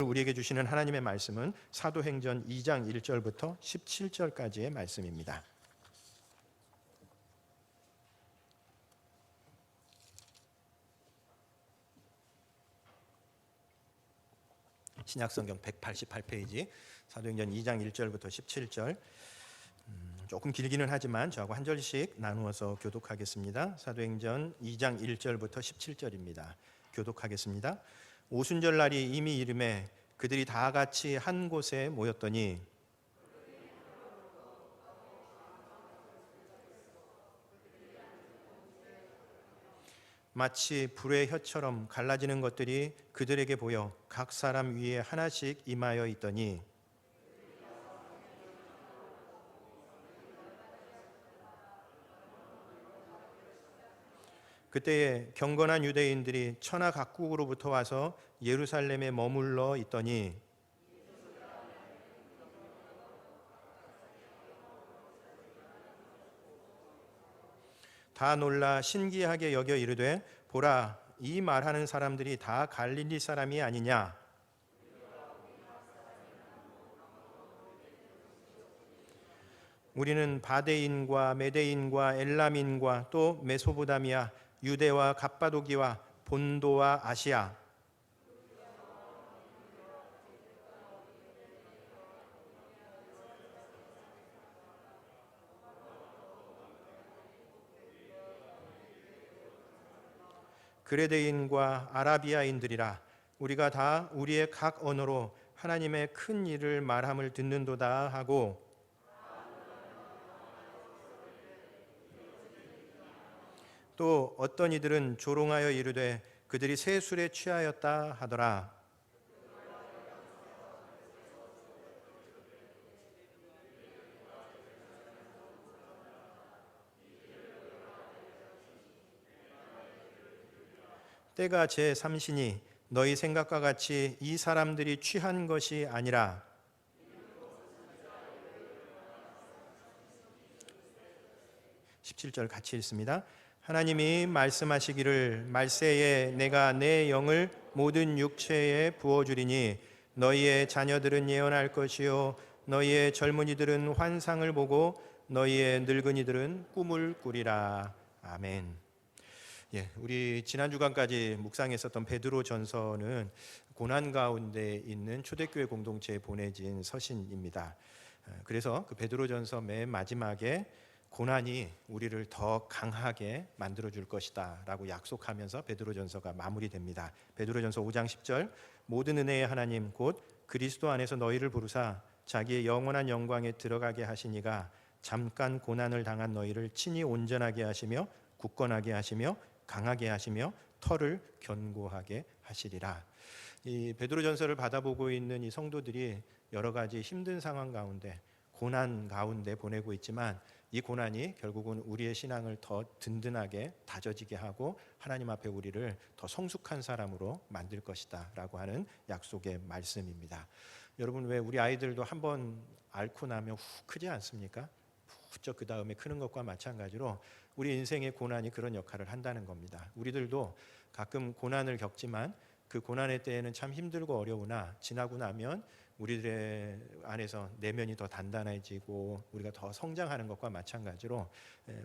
우리에게 주시는 하나님의 말씀은 사도행전 2장 1절부터 17절까지의 말씀입니다. 신약성경 188페이지 사도행전 2장 1절부터 17절. 조금 길기는 하지만 저하고 한 절씩 나누어서 교독하겠습니다. 사도행전 2장 1절부터 17절입니다. 교독하겠습니다. 오순절 날이 이미 이름에 그들이 다 같이 한 곳에 모였더니 마치 불의 혀처럼 갈라지는 것들이 그들에게 보여 각 사람 위에 하나씩 임하여 있더니 그때에 경건한 유대인들이 천하 각국으로부터 와서 예루살렘에 머물러 있더니 다 놀라 신기하게 여겨 이르되 보라, 이 말하는 사람들이 다 갈릴리 사람이 아니냐. 우리는 바데인과 메데인과 엘람인과 또 메소포다미아, 유대와 갑바도기와 본도와 아시아, 그레데인과 아라비아인들이라. 우리가 다 우리의 각 언어로 하나님의 큰 일을 말함을 듣는도다 하고 또 어떤 이들은 조롱하여 이르되 그들이 새 술에 취하였다 하더라. 때가 제3시니 너희 생각과 같이 이 사람들이 취한 것이 아니라 17절 같이 읽습니다. 하나님이 말씀하시기를 말세에 내가 내 영을 모든 육체에 부어주리니 너희의 자녀들은 예언할 것이요 너희의 젊은이들은 환상을 보고 너희의 늙은이들은 꿈을 꾸리라. 아멘. 우리 지난 주간까지 묵상했었던 베드로전서는 고난 가운데 있는 초대교회 공동체에 보내진 서신입니다. 그래서 그 베드로전서 맨 마지막에 고난이 우리를 더 강하게 만들어줄 것이다 라고 약속하면서 베드로전서가 마무리됩니다. 베드로전서 5장 10절 모든 은혜의 하나님 곧 그리스도 안에서 너희를 부르사 자기의 영원한 영광에 들어가게 하시니가 잠깐 고난을 당한 너희를 친히 온전하게 하시며 굳건하게 하시며 강하게 하시며 터를 견고하게 하시리라. 이 베드로전서를 받아보고 있는 이 성도들이 여러 가지 힘든 상황 가운데 고난 가운데 보내고 있지만 이 고난이 결국은 우리의 신앙을 더 든든하게 다져지게 하고 하나님 앞에 우리를 더 성숙한 사람으로 만들 것이다 라고 하는 약속의 말씀입니다. 여러분, 왜 우리 아이들도 한번 앓고 나면 훅 크지 않습니까? 부쩍 그 다음에 크는 것과 마찬가지로 우리 인생의 고난이 그런 역할을 한다는 겁니다. 우리들도 가끔 고난을 겪지만 그 고난의 때에는 참 힘들고 어려우나 지나고 나면 우리들의 안에서 내면이 더 단단해지고 우리가 더 성장하는 것과 마찬가지로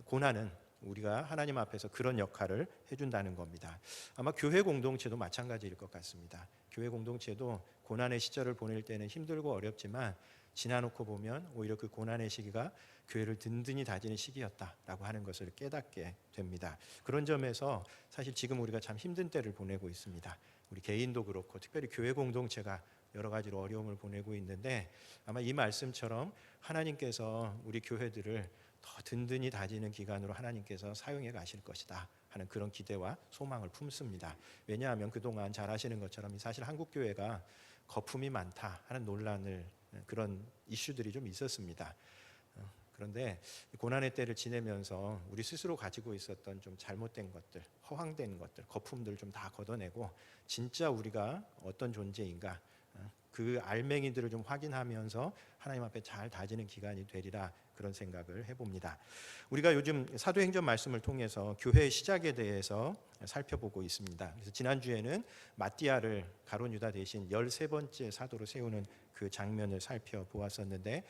고난은 우리가 하나님 앞에서 그런 역할을 해준다는 겁니다. 아마 교회 공동체도 마찬가지일 것 같습니다. 교회 공동체도 고난의 시절을 보낼 때는 힘들고 어렵지만 지나놓고 보면 오히려 그 고난의 시기가 교회를 든든히 다지는 시기였다라고 하는 것을 깨닫게 됩니다. 그런 점에서 사실 지금 우리가 참 힘든 때를 보내고 있습니다. 우리 개인도 그렇고 특별히 교회 공동체가 여러 가지로 어려움을 보내고 있는데 아마 이 말씀처럼 하나님께서 우리 교회들을 더 든든히 다지는 기간으로 하나님께서 사용해 가실 것이다 하는 그런 기대와 소망을 품습니다. 왜냐하면 그동안 잘 아시는 것처럼 사실 한국 교회가 거품이 많다 하는 논란을 그런 이슈들이 좀 있었습니다. 그런데 고난의 때를 지내면서 우리 스스로 가지고 있었던 좀 잘못된 것들, 허황된 것들, 거품들 좀 다 걷어내고 진짜 우리가 어떤 존재인가 그 알맹이들을 좀 확인하면서 하나님 앞에 잘 다지는 기간이 되리라, 그런 생각을 해봅니다. 우리가 요즘 사도행전 말씀을 통해서 교회의 시작에 대해서 살펴보고 있습니다. 그래서 지난주에는 마띠아를 가룟 유다 대신 13번째 사도로 세우는 그 장면을 살펴보았었는데,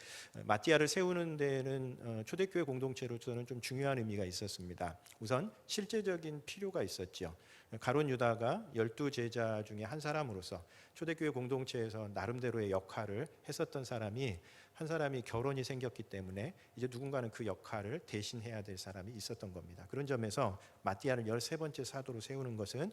마띠아를 세우는 데는 초대교회 공동체로서는 좀 중요한 의미가 있었습니다. 우선 실제적인 필요가 있었죠. 가룟 유다가 12제자 중에 한 사람으로서 초대교회 공동체에서 나름대로의 역할을 했었던 사람이, 한 사람이 결혼이 생겼기 때문에 이제 누군가는 그 역할을 대신해야 될 사람이 있었던 겁니다. 그런 점에서 마띠아를 13번째 사도로 세우는 것은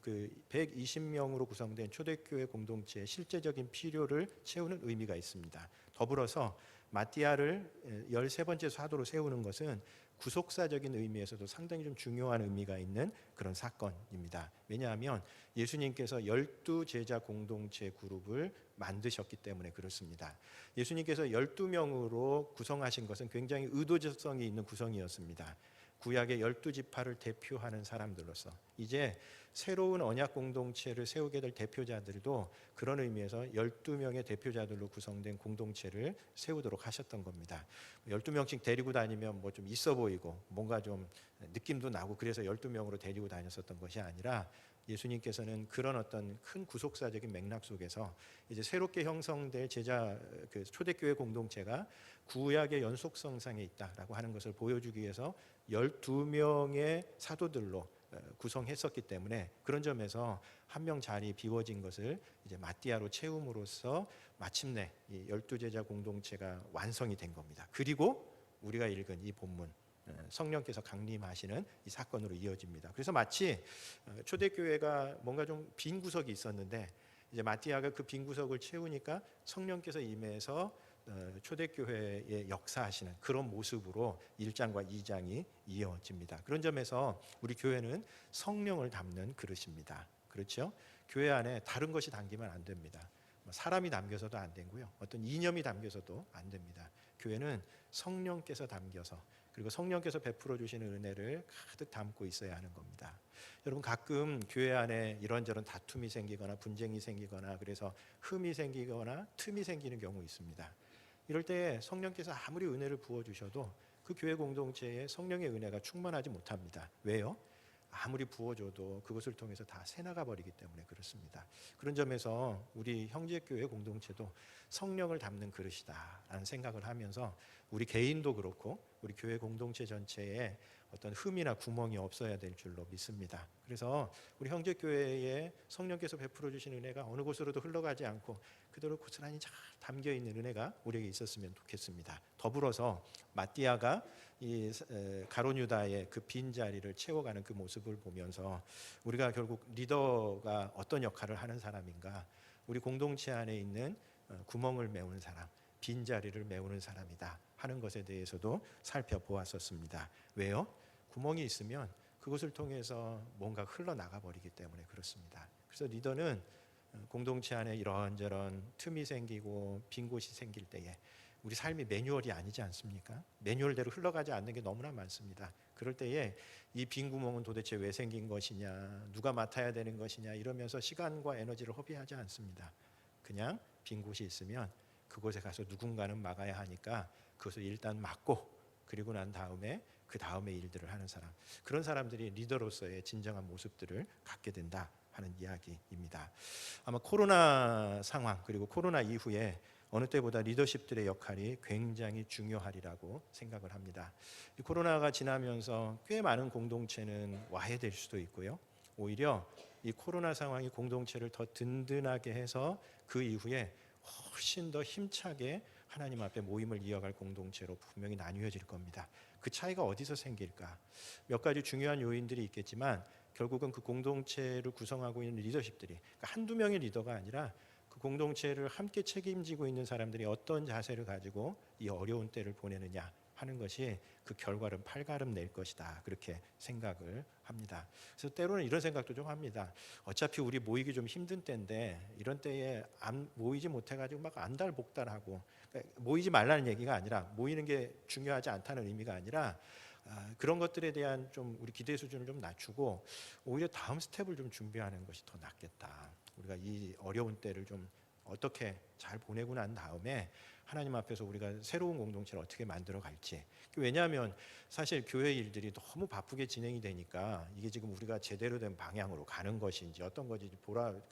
그 120명으로 구성된 초대교회 공동체의 실제적인 필요를 채우는 의미가 있습니다. 더불어서 마띠아를 13번째 사도로 세우는 것은 구속사적인 의미에서도 상당히 좀 중요한 의미가 있는 그런 사건입니다. 왜냐하면 예수님께서 12제자 공동체 그룹을 만드셨기 때문에 그렇습니다. 예수님께서 12명으로 구성하신 것은 굉장히 의도적성이 있는 구성이었습니다. 구약의 12지파를 대표하는 사람들로서 이제 새로운 언약 공동체를 세우게 될 대표자들도 그런 의미에서 12명의 대표자들로 구성된 공동체를 세우도록 하셨던 겁니다. 12명씩 데리고 다니면 뭐 좀 있어 보이고 뭔가 좀 느낌도 나고 그래서 12명으로 데리고 다녔었던 것이 아니라, 예수님께서는 그런 어떤 큰 구속사적인 맥락 속에서 이제 새롭게 형성될 제자 그 초대교회 공동체가 구약의 연속성상에 있다라고 하는 것을 보여주기 위해서 12명의 사도들로 구성했었기 때문에, 그런 점에서 한 명 자리 비워진 것을 이제 마띠아로 채움으로써 마침내 이 12제자 공동체가 완성이 된 겁니다. 그리고 우리가 읽은 이 본문, 성령께서 강림하시는 이 사건으로 이어집니다. 그래서 마치 초대교회가 뭔가 좀 빈 구석이 있었는데 이제 마띠아가 그 빈 구석을 채우니까 성령께서 임해서 초대교회의 역사하시는 그런 모습으로 1장과 2장이 이어집니다. 그런 점에서 우리 교회는 성령을 담는 그릇입니다. 그렇죠? 교회 안에 다른 것이 담기면 안 됩니다. 사람이 담겨서도 안 되고요, 어떤 이념이 담겨서도 안 됩니다. 교회는 성령께서 담겨서, 그리고 성령께서 베풀어 주시는 은혜를 가득 담고 있어야 하는 겁니다. 여러분, 가끔 교회 안에 이런저런 다툼이 생기거나 분쟁이 생기거나 그래서 흠이 생기거나 틈이 생기는 경우 있습니다. 이럴 때 성령께서 아무리 은혜를 부어주셔도 그 교회 공동체에 성령의 은혜가 충만하지 못합니다. 왜요? 아무리 부어줘도 그것을 통해서 다 새나가 버리기 때문에 그렇습니다. 그런 점에서 우리 형제교회 공동체도 성령을 담는 그릇이다라는 생각을 하면서 우리 개인도 그렇고 우리 교회 공동체 전체에 어떤 흠이나 구멍이 없어야 될 줄로 믿습니다. 그래서 우리 형제교회에 성령께서 베풀어 주신 은혜가 어느 곳으로도 흘러가지 않고 그대로 고스란히 잘 담겨 있는 은혜가 우리에게 있었으면 좋겠습니다. 더불어서 마띠아가 이 가룟 유다의 그 빈 자리를 채워가는 그 모습을 보면서 우리가 결국 리더가 어떤 역할을 하는 사람인가, 우리 공동체 안에 있는 구멍을 메우는 사람, 빈 자리를 메우는 사람이다 하는 것에 대해서도 살펴보았었습니다. 왜요? 구멍이 있으면 그것을 통해서 뭔가 흘러나가 버리기 때문에 그렇습니다. 그래서 리더는 공동체 안에 이런저런 틈이 생기고 빈 곳이 생길 때에, 우리 삶이 매뉴얼이 아니지 않습니까? 매뉴얼대로 흘러가지 않는 게 너무나 많습니다. 그럴 때에 이 빈 구멍은 도대체 왜 생긴 것이냐, 누가 맡아야 되는 것이냐 이러면서 시간과 에너지를 허비하지 않습니다. 그냥 빈 곳이 있으면 그곳에 가서 누군가는 막아야 하니까 그것을 일단 막고, 그리고 난 다음에 그 다음에 일들을 하는 사람, 그런 사람들이 리더로서의 진정한 모습들을 갖게 된다 하는 이야기입니다. 아마 코로나 상황 그리고 코로나 이후에 어느 때보다 리더십들의 역할이 굉장히 중요하리라고 생각을 합니다. 이 코로나가 지나면서 꽤 많은 공동체는 와해될 수도 있고요, 오히려 이 코로나 상황이 공동체를 더 든든하게 해서 그 이후에 훨씬 더 힘차게 하나님 앞에 모임을 이어갈 공동체로 분명히 나뉘어질 겁니다. 그 차이가 어디서 생길까? 몇 가지 중요한 요인들이 있겠지만 결국은 그 공동체를 구성하고 있는 리더십들이, 그러니까 한두 명의 리더가 아니라 그 공동체를 함께 책임지고 있는 사람들이 어떤 자세를 가지고 이 어려운 때를 보내느냐 하는 것이 그 결과를 팔가름 낼 것이다, 그렇게 생각을 합니다. 그래서 때로는 이런 생각도 좀 합니다. 어차피 우리 모이기 좀 힘든 때인데 이런 때에 안 모이지 못해가지고 막 안달복달하고, 그러니까 모이지 말라는 얘기가 아니라 모이는 게 중요하지 않다는 의미가 아니라 그런 것들에 대한 좀 우리 기대 수준을 좀 낮추고 오히려 다음 스텝을 좀 준비하는 것이 더 낫겠다. 우리가 이 어려운 때를 좀 어떻게 잘 보내고 난 다음에 하나님 앞에서 우리가 새로운 공동체를 어떻게 만들어 갈지. 왜냐하면 사실 교회 일들이 너무 바쁘게 진행이 되니까 이게 지금 우리가 제대로 된 방향으로 가는 것인지 어떤 것인지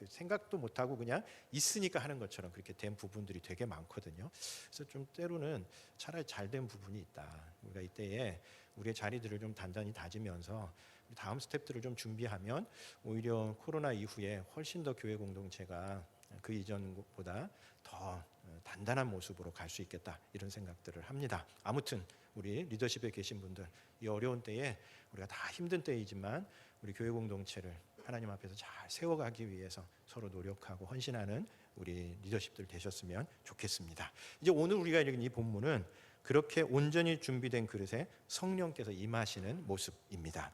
생각도 못하고 그냥 있으니까 하는 것처럼 그렇게 된 부분들이 되게 많거든요. 그래서 좀 때로는 차라리 잘 된 부분이 있다. 우리가 이때에 우리의 자리들을 좀 단단히 다지면서 다음 스텝들을 좀 준비하면 오히려 코로나 이후에 훨씬 더 교회 공동체가 그 이전보다 더 단단한 모습으로 갈 수 있겠다, 이런 생각들을 합니다. 아무튼 우리 리더십에 계신 분들, 이 어려운 때에 우리가 다 힘든 때이지만 우리 교회 공동체를 하나님 앞에서 잘 세워가기 위해서 서로 노력하고 헌신하는 우리 리더십들 되셨으면 좋겠습니다. 이제 오늘 우리가 읽은 이 본문은 그렇게 온전히 준비된 그릇에 성령께서 임하시는 모습입니다.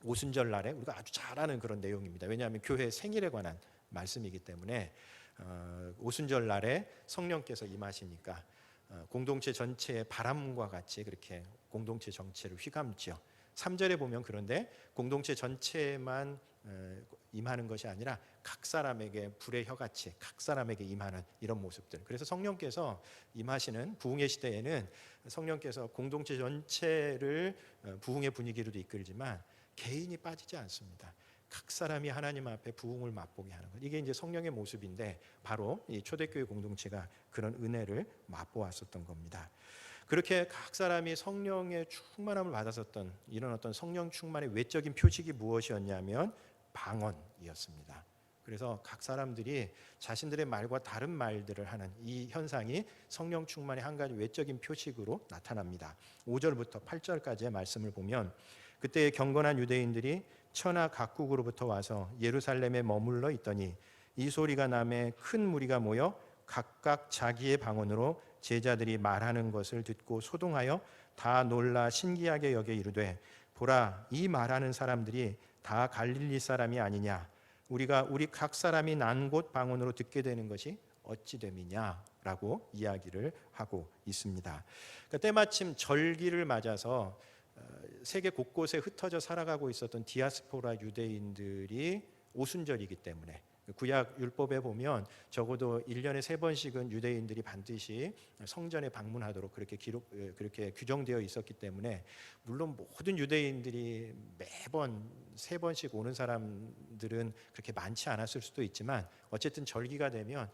오순절 날에 우리가 아주 잘 아는 그런 내용입니다. 왜냐하면 교회 생일에 관한 말씀이기 때문에 오순절 날에 성령께서 임하시니까 공동체 전체의 바람과 같이 그렇게 공동체 전체를 휘감지요. 3절에 보면 그런데 공동체 전체만 임하는 것이 아니라 각 사람에게 불의 혀같이 각 사람에게 임하는 이런 모습들. 그래서 성령께서 임하시는 부흥의 시대에는 성령께서 공동체 전체를 부흥의 분위기로도 이끌지만 개인이 빠지지 않습니다. 각 사람이 하나님 앞에 부흥을 맛보게 하는 것. 이게 이제 성령의 모습인데 바로 이 초대교회 공동체가 그런 은혜를 맛보았었던 겁니다. 그렇게 각 사람이 성령의 충만함을 받았었던 이런 어떤 성령 충만의 외적인 표식이 무엇이었냐면 방언이었습니다. 그래서 각 사람들이 자신들의 말과 다른 말들을 하는 이 현상이 성령 충만의 한 가지 외적인 표식으로 나타납니다. 5절부터 8절까지의 말씀을 보면 그때 경건한 유대인들이 천하 각국으로부터 와서 예루살렘에 머물러 있더니 이 소리가 나매 큰 무리가 모여 각각 자기의 방언으로 제자들이 말하는 것을 듣고 소동하여 다 놀라 신기하게 여겨 이르되 보라, 이 말하는 사람들이 다 갈릴리 사람이 아니냐? 우리가 우리 각 사람이 난 곳 방언으로 듣게 되는 것이 어찌 됨이냐라고 이야기를 하고 있습니다. 그러니까 때마침 절기를 맞아서 세계 곳곳에 흩어져 살아가고 있었던 디아스포라 유대인들이 오순절이기 때문에 구약 율법에 보면 적어도 1년에 3번씩은 유대인들이 반드시 성전에 방문하도록 그렇게 규정되어 있었기 때문에 물론 모든 유대인들이 매번 3번씩 오는 사람들은 그렇게 많지 않았을 수도 있지만 어쨌든 절기가 되면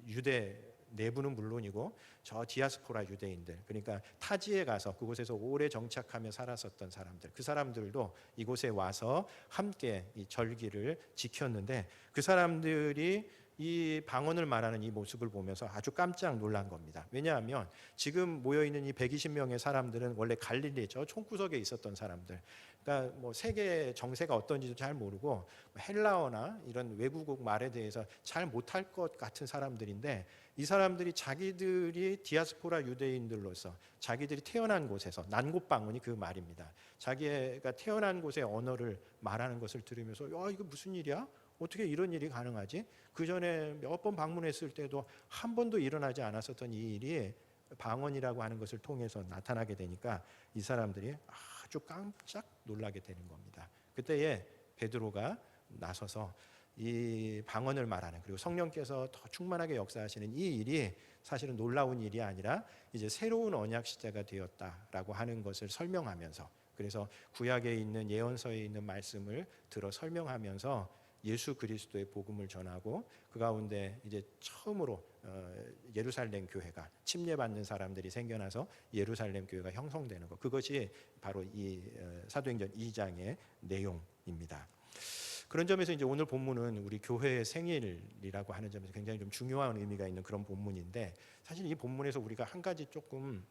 유대 내부는 물론이고 저 디아스포라 유대인들, 그러니까 타지에 가서 그곳에서 오래 정착하며 살았었던 사람들, 그 사람들도 이곳에 와서 함께 이 절기를 지켰는데 그 사람들이 이 방언을 말하는 이 모습을 보면서 아주 깜짝 놀란 겁니다. 왜냐하면 지금 모여있는 이 120명의 사람들은 원래 갈릴리 저 총구석에 있었던 사람들, 그러니까 뭐 세계 정세가 어떤지도 잘 모르고 헬라어나 이런 외국어 말에 대해서 잘 못할 것 같은 사람들인데 이 사람들이 자기들이 디아스포라 유대인들로서 자기들이 태어난 곳에서 난곳 방언이 그 말입니다. 자기가 태어난 곳의 언어를 말하는 것을 들으면서 야, 이거 무슨 일이야? 어떻게 이런 일이 가능하지? 그 전에 몇 번 방문했을 때도 한 번도 일어나지 않았었던 이 일이 방언이라고 하는 것을 통해서 나타나게 되니까 이 사람들이 아주 깜짝 놀라게 되는 겁니다. 그때에 베드로가 나서서 이 방언을 말하는, 그리고 성령께서 더 충만하게 역사하시는 이 일이 사실은 놀라운 일이 아니라 이제 새로운 언약 시대가 되었다라고 하는 것을 설명하면서, 그래서 구약에 있는 예언서에 있는 말씀을 들어 설명하면서 예수 그리스도의 복음을 전하고 그 가운데 이제 처음으로 예루살렘 교회가 침례받는 사람들이 생겨나서 예루살렘 교회가 형성되는 것, 그것이 바로 이 사도행전 2장의 내용입니다. 그런 점에서 이제 오늘 본문은 우리 교회의 생일이라고 하는 점에서 굉장히 좀 중요한 의미가 있는 그런 본문인데, 사실 이 본문에서 우리가 한 가지 조금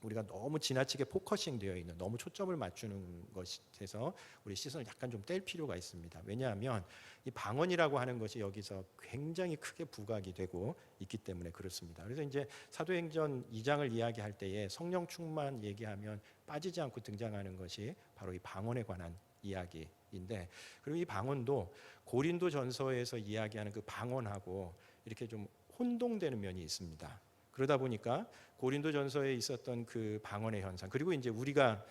우리가 너무 지나치게 포커싱 되어 있는, 너무 초점을 맞추는 것에서 우리 시선을 약간 좀 뗄 필요가 있습니다. 왜냐하면 이 방언이라고 하는 것이 여기서 굉장히 크게 부각이 되고 있기 때문에 그렇습니다. 그래서 이제 사도행전 2장을 이야기할 때에 성령 충만 얘기하면 빠지지 않고 등장하는 것이 바로 이 방언에 관한 이야기인데, 그리고 이 방언도 고린도 전서에서 이야기하는 그 방언하고 이렇게 좀 혼동되는 면이 있습니다. 그러다 보니까 고린도 전서에 있었던 그 방언의 현상, 그리고 이제 우리가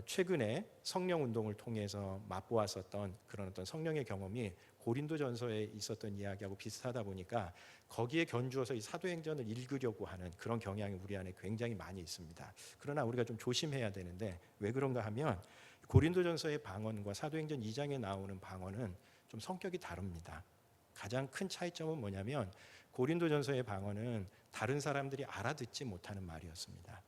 최근에 성령 운동을 통해서 맛보았었던 그런 어떤 성령의 경험이 고린도전서에 있었던 이야기하고 비슷하다 보니까 거기에 견주어서 이 사도행전을 읽으려고 하는 그런 경향이 우리 안에 굉장히 많이 있습니다. 그러나 우리가 좀 조심해야 되는데 왜 그런가 하면 고린도전서의 방언과 사도행전 2장에 나오는 방언은 좀 성격이 다릅니다. 가장 큰 차이점은 뭐냐면 고린도전서의 방언은 다른 사람들이 알아듣지 못하는 말이었습니다.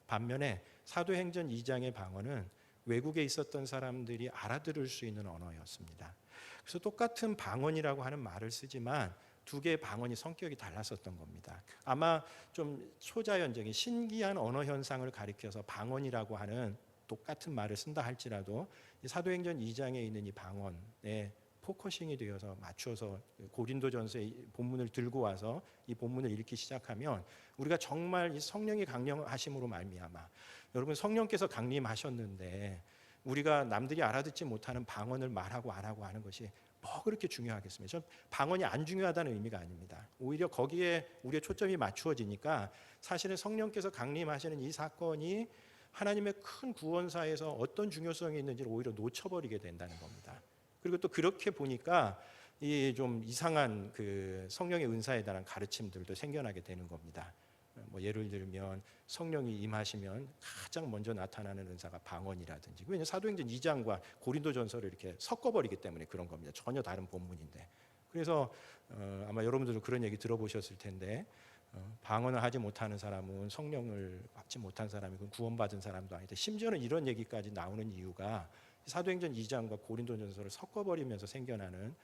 반면에 사도행전 2장의 방언은 외국에 있었던 사람들이 알아들을 수 있는 언어였습니다. 그래서 똑같은 방언이라고 하는 말을 쓰지만 두 개의 방언이 성격이 달랐었던 겁니다. 아마 좀 초자연적인 신기한 언어 현상을 가리켜서 방언이라고 하는 똑같은 말을 쓴다 할지라도 이 사도행전 2장에 있는 이 방언에 포커싱이 되어서 맞춰서 고린도전서의 본문을 들고 와서 이 본문을 읽기 시작하면 우리가 정말 이 성령이 강림하심으로 말미암아, 여러분 성령께서 강림하셨는데 우리가 남들이 알아듣지 못하는 방언을 말하고 안 하고 하는 것이 뭐 그렇게 중요하겠습니까? 전 방언이 안 중요하다는 의미가 아닙니다. 오히려 거기에 우리의 초점이 맞추어지니까 사실은 성령께서 강림하시는 이 사건이 하나님의 큰 구원사에서 어떤 중요성이 있는지를 오히려 놓쳐버리게 된다는 겁니다. 그리고 또 그렇게 보니까 이 좀 이상한 그 성령의 은사에 대한 가르침들도 생겨나게 되는 겁니다. 뭐 예를 들면 성령이 임하시면 가장 먼저 나타나는 은사가 방언이라든지, 왜냐하면 사도행전 2장과 고린도전서를 이렇게 섞어버리기 때문에 그런 겁니다. 전혀 다른 본문인데. 그래서 아마 여러분들도 그런 얘기 들어보셨을 텐데 방언을 하지 못하는 사람은 성령을 받지 못한 사람이고 구원받은 사람도 아니다. 심지어는 이런 얘기까지 나오는 이유가 사도행전 2장과 고린도전서를 섞어버리면서 생겨나는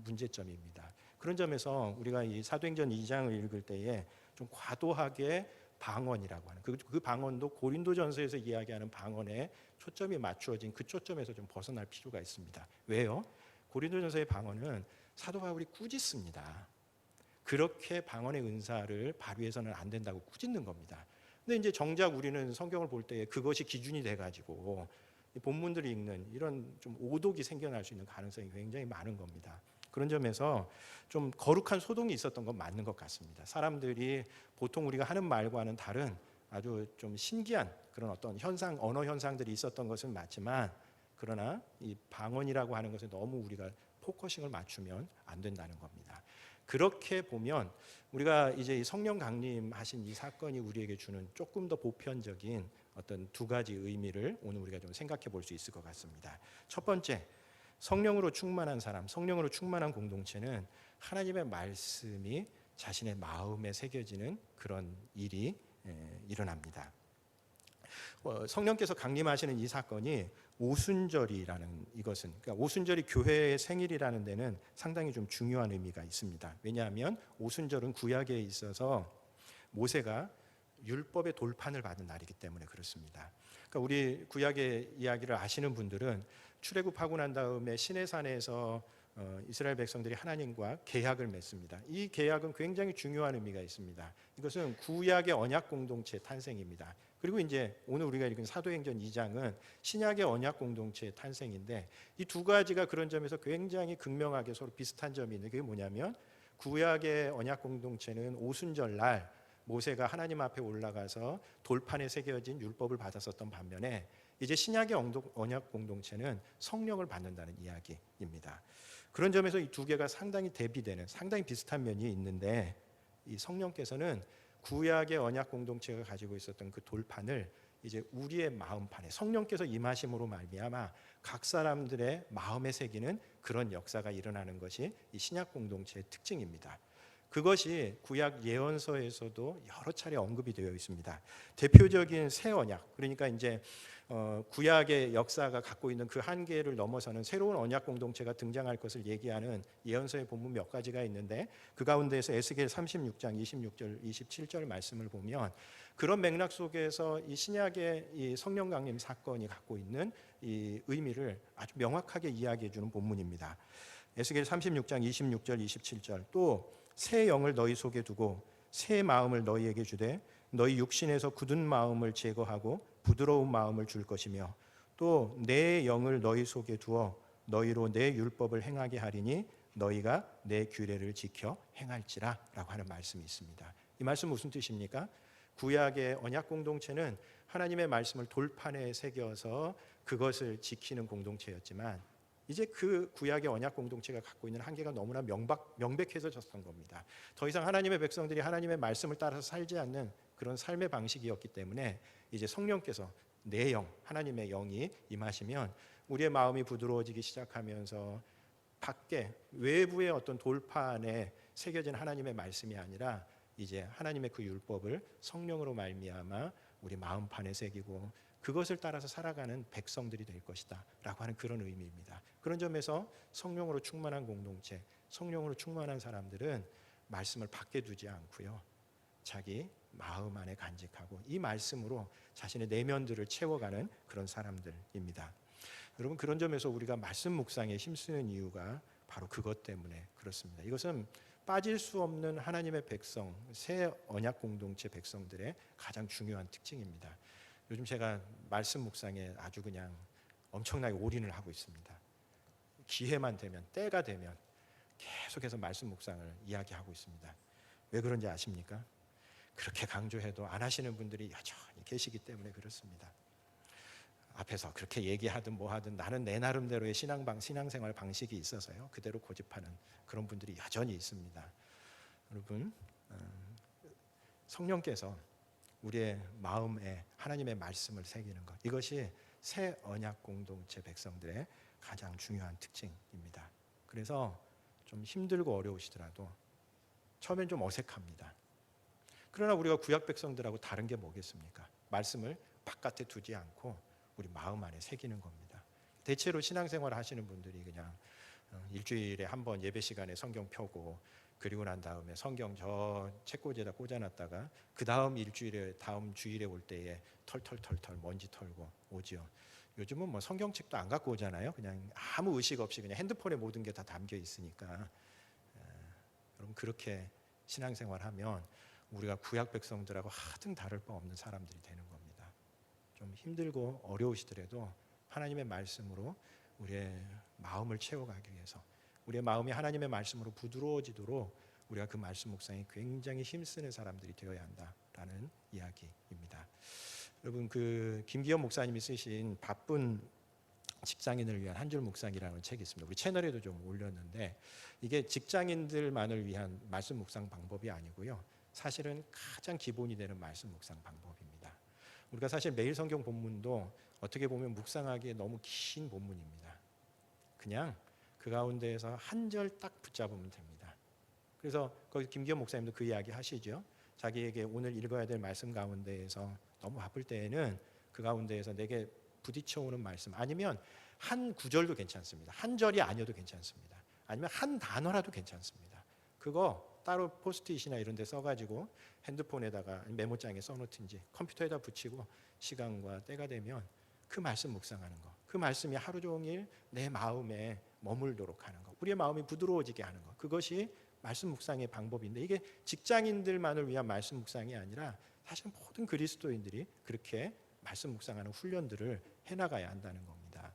문제점입니다. 그런 점에서 우리가 이 사도행전 2장을 읽을 때에 좀 과도하게 방언이라고 하는 그 방언도 고린도전서에서 이야기하는 방언에 초점이 맞추어진 그 초점에서 좀 벗어날 필요가 있습니다. 왜요? 고린도전서의 방언은 사도 바울이 꾸짖습니다. 그렇게 방언의 은사를 발휘해서는 안 된다고 꾸짖는 겁니다. 근데 이제 정작 우리는 성경을 볼 때 그것이 기준이 돼가지고 본문들을 읽는 이런 좀 오독이 생겨날 수 있는 가능성이 굉장히 많은 겁니다. 그런 점에서 좀 거룩한 소동이 있었던 건 맞는 것 같습니다. 사람들이 보통 우리가 하는 말과는 다른 아주 좀 신기한 그런 어떤 현상, 언어 현상들이 있었던 것은 맞지만, 그러나 이 방언이라고 하는 것에 너무 우리가 포커싱을 맞추면 안 된다는 겁니다. 그렇게 보면 우리가 이제 성령 강림하신 이 사건이 우리에게 주는 조금 더 보편적인 어떤 두 가지 의미를 오늘 우리가 좀 생각해 볼 수 있을 것 같습니다. 첫 번째, 성령으로 충만한 사람, 성령으로 충만한 공동체는 하나님의 말씀이 자신의 마음에 새겨지는 그런 일이 일어납니다. 성령께서 강림하시는 이 사건이 오순절이라는 이것은, 그러니까 오순절이 교회의 생일이라는 데는 상당히 좀 중요한 의미가 있습니다. 왜냐하면 오순절은 구약에 있어서 모세가 율법의 돌판을 받은 날이기 때문에 그렇습니다. 그러니까 우리 구약의 이야기를 아시는 분들은 출애굽하고 난 다음에 시내산에서 이스라엘 백성들이 하나님과 계약을 맺습니다. 이 계약은 굉장히 중요한 의미가 있습니다. 이것은 구약의 언약 공동체의 탄생입니다. 그리고 이제 오늘 우리가 읽은 사도행전 2장은 신약의 언약 공동체의 탄생인데, 이 두 가지가 그런 점에서 굉장히 극명하게 서로 비슷한 점이 있는 게 뭐냐면, 구약의 언약 공동체는 오순절 날 모세가 하나님 앞에 올라가서 돌판에 새겨진 율법을 받았었던 반면에 이제 신약의 언약 공동체는 성령을 받는다는 이야기입니다. 그런 점에서 이 두 개가 상당히 대비되는, 상당히 비슷한 면이 있는데, 이 성령께서는 구약의 언약 공동체가 가지고 있었던 그 돌판을 이제 우리의 마음판에 성령께서 임하심으로 말미암아 각 사람들의 마음에 새기는 그런 역사가 일어나는 것이 이 신약 공동체의 특징입니다. 그것이 구약 예언서에서도 여러 차례 언급이 되어 있습니다. 대표적인 새 언약, 그러니까 이제 구약의 역사가 갖고 있는 그 한계를 넘어서는 새로운 언약 공동체가 등장할 것을 얘기하는 예언서의 본문 몇 가지가 있는데, 그 가운데에서 에스겔 36장 26절 27절 말씀을 보면 그런 맥락 속에서 이 신약의 이 성령 강림 사건이 갖고 있는 이 의미를 아주 명확하게 이야기해 주는 본문입니다. 에스겔 36장 26절 27절, 또 새 영을 너희 속에 두고 새 마음을 너희에게 주되 너희 육신에서 굳은 마음을 제거하고 부드러운 마음을 줄 것이며, 또 내 영을 너희 속에 두어 너희로 내 율법을 행하게 하리니 너희가 내 규례를 지켜 행할지라 라고 하는 말씀이 있습니다. 이 말씀 무슨 뜻입니까? 구약의 언약 공동체는 하나님의 말씀을 돌판에 새겨서 그것을 지키는 공동체였지만, 이제 그 구약의 언약 공동체가 갖고 있는 한계가 너무나 명백해졌던 겁니다. 더 이상 하나님의 백성들이 하나님의 말씀을 따라서 살지 않는 그런 삶의 방식이었기 때문에 이제 성령께서 내 영, 하나님의 영이 임하시면 우리의 마음이 부드러워지기 시작하면서 밖에 외부의 어떤 돌판에 새겨진 하나님의 말씀이 아니라 이제 하나님의 그 율법을 성령으로 말미암아 우리 마음판에 새기고 그것을 따라서 살아가는 백성들이 될 것이다 라고 하는 그런 의미입니다. 그런 점에서 성령으로 충만한 공동체, 성령으로 충만한 사람들은 말씀을 밖에 두지 않고요, 자기 마음 안에 간직하고 이 말씀으로 자신의 내면들을 채워가는 그런 사람들입니다. 여러분, 그런 점에서 우리가 말씀 묵상에 힘쓰는 이유가 바로 그것 때문에 그렇습니다. 이것은 빠질 수 없는 하나님의 백성, 새 언약 공동체 백성들의 가장 중요한 특징입니다. 요즘 제가 말씀 묵상에 아주 그냥 엄청나게 올인을 하고 있습니다. 기회만 되면, 때가 되면 계속해서 말씀 묵상을 이야기하고 있습니다. 왜 그런지 아십니까? 그렇게 강조해도 안 하시는 분들이 여전히 계시기 때문에 그렇습니다. 앞에서 그렇게 얘기하든 뭐 하든 나는 내 나름대로의 신앙생활 방식이 있어서요, 그대로 고집하는 그런 분들이 여전히 있습니다. 여러분, 성령께서 우리의 마음에 하나님의 말씀을 새기는 것, 이것이 새 언약 공동체 백성들의 가장 중요한 특징입니다. 그래서 좀 힘들고 어려우시더라도 처음엔 좀 어색합니다. 그러나 우리가 구약 백성들하고 다른 게 뭐겠습니까? 말씀을 바깥에 두지 않고 우리 마음 안에 새기는 겁니다. 대체로 신앙생활 하시는 분들이 그냥 일주일에 한 번 예배 시간에 성경 펴고 그리고 난 다음에 성경 저 책꽂이에다 꽂아놨다가 그 다음 일주일에 다음 주일에 올 때에 털털 먼지 털고 오지요. 요즘은 뭐 성경책도 안 갖고 오잖아요. 그냥 아무 의식 없이 그냥 핸드폰에 모든 게 다 담겨 있으니까. 여러분, 그렇게 신앙생활하면 우리가 구약 백성들하고 하등 다를 바 없는 사람들이 되는 겁니다. 좀 힘들고 어려우시더라도 하나님의 말씀으로 우리의 마음을 채워가기 위해서, 우리의 마음이 하나님의 말씀으로 부드러워지도록 우리가 그 말씀 묵상에 굉장히 힘쓰는 사람들이 되어야 한다라는 이야기입니다. 여러분, 그 김기현 목사님이 쓰신 바쁜 직장인을 위한 한 줄 묵상이라는 책이 있습니다. 우리 채널에도 좀 올렸는데, 이게 직장인들만을 위한 말씀 묵상 방법이 아니고요, 사실은 가장 기본이 되는 말씀 묵상 방법입니다. 우리가 사실 매일 성경 본문도 어떻게 보면 묵상하기에 너무 긴 본문입니다. 그냥 그 가운데에서 한 절 딱 붙잡으면 됩니다. 그래서 거기 김기현 목사님도 그 이야기 하시죠. 자기에게 오늘 읽어야 될 말씀 가운데에서 너무 바쁠 때에는 그 가운데에서 내게 부딪혀오는 말씀, 아니면 한 구절도 괜찮습니다. 한 절이 아니어도 괜찮습니다. 아니면 한 단어라도 괜찮습니다. 그거 따로 포스트잇이나 이런 데 써가지고 핸드폰에다가 메모장에 써놓든지 컴퓨터에다 붙이고 시간과 때가 되면 그 말씀 묵상하는 거, 그 말씀이 하루 종일 내 마음에 머물도록 하는 거, 우리의 마음이 부드러워지게 하는 거, 그것이 말씀 묵상의 방법인데, 이게 직장인들만을 위한 말씀 묵상이 아니라 사실 모든 그리스도인들이 그렇게 말씀 묵상하는 훈련들을 해나가야 한다는 겁니다.